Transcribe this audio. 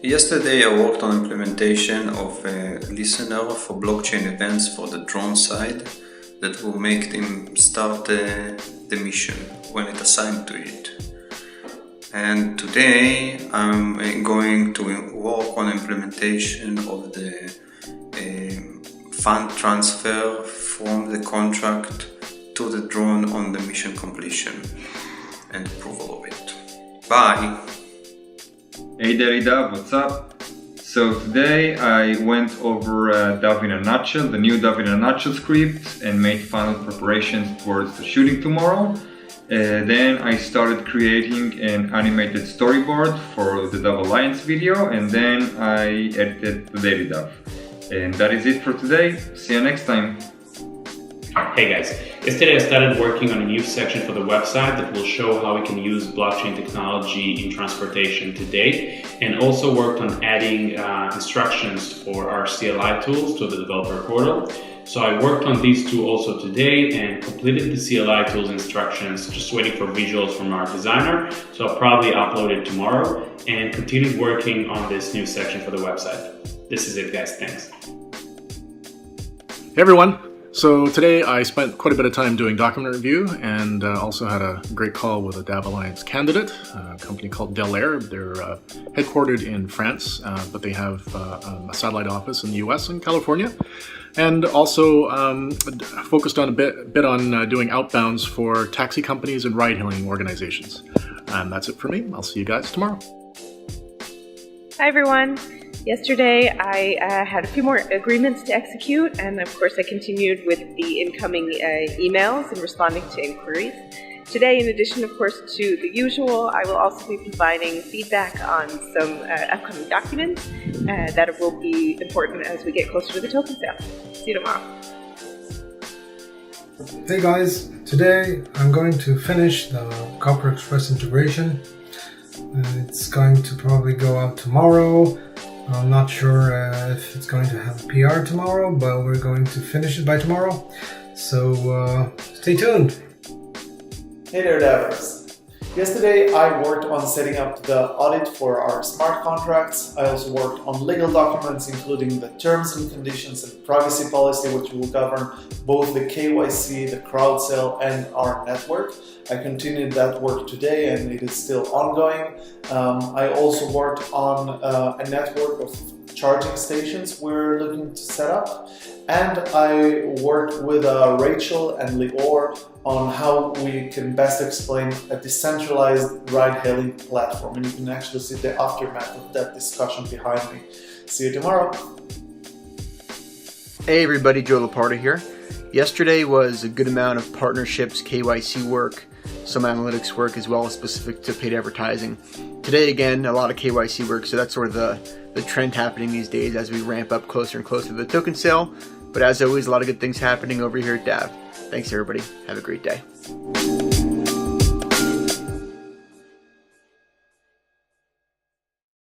Yesterday I worked on implementation of a listener for blockchain events for the drone side that will make them start the mission when it's assigned to it. And today I'm going to work on implementation of the fund transfer from the contract to the drone on the mission completion and approval of it. Bye! Hey DailyDAV, what's up? So today I went over DAV in a nutshell, the new DAV in a nutshell script, and made final preparations towards the shooting tomorrow. Then I started creating an animated storyboard for the DAV Alliance video, and then I edited the DailyDAV. And that is it for today. See you next time. Hey guys, yesterday I started working on a new section for the website that will show how we can use blockchain technology in transportation today, and also worked on adding instructions for our CLI tools to the developer portal. So I worked on these two also today and completed the CLI tools instructions, just waiting for visuals from our designer. So I'll probably upload it tomorrow and continued working on this new section for the website. This is it guys, thanks. Hey everyone. So today I spent quite a bit of time doing document review and also had a great call with a DAV Alliance candidate, a company called Delair. They're headquartered in France, but they have a satellite office in the US and California, and also focused on a bit on doing outbounds for taxi companies and ride-hailing organizations. And that's it for me. I'll see you guys tomorrow. Hi everyone. Yesterday I had a few more agreements to execute, and of course I continued with the incoming emails and responding to inquiries. Today, in addition of course to the usual, I will also be providing feedback on some upcoming documents that will be important as we get closer to the token sale. See you tomorrow. Hey guys, today I'm going to finish the Copper Express integration. It's going to probably go out tomorrow. I'm not sure if it's going to have a PR tomorrow, but we're going to finish it by tomorrow. So stay tuned. Hey there, Davers. Yesterday I worked on setting up the audit for our smart contracts. I also worked on legal documents, including the terms and conditions and privacy policy, which will govern both the KYC, the crowd sale, and our network. I continued that work today and it is still ongoing. I also worked on a network of charging stations we're looking to set up. And I worked with Rachel and Lior on how we can best explain a decentralized ride-hailing platform. And you can actually see the aftermath of that discussion behind me. See you tomorrow. Hey everybody, Joe Lopardo here. Yesterday was a good amount of partnerships, KYC work, some analytics work, as well as specific to paid advertising. Today again, a lot of KYC work, so that's sort of the trend happening these days as we ramp up closer and closer to the token sale. But as always, a lot of good things happening over here at DAV. Thanks everybody, have a great day.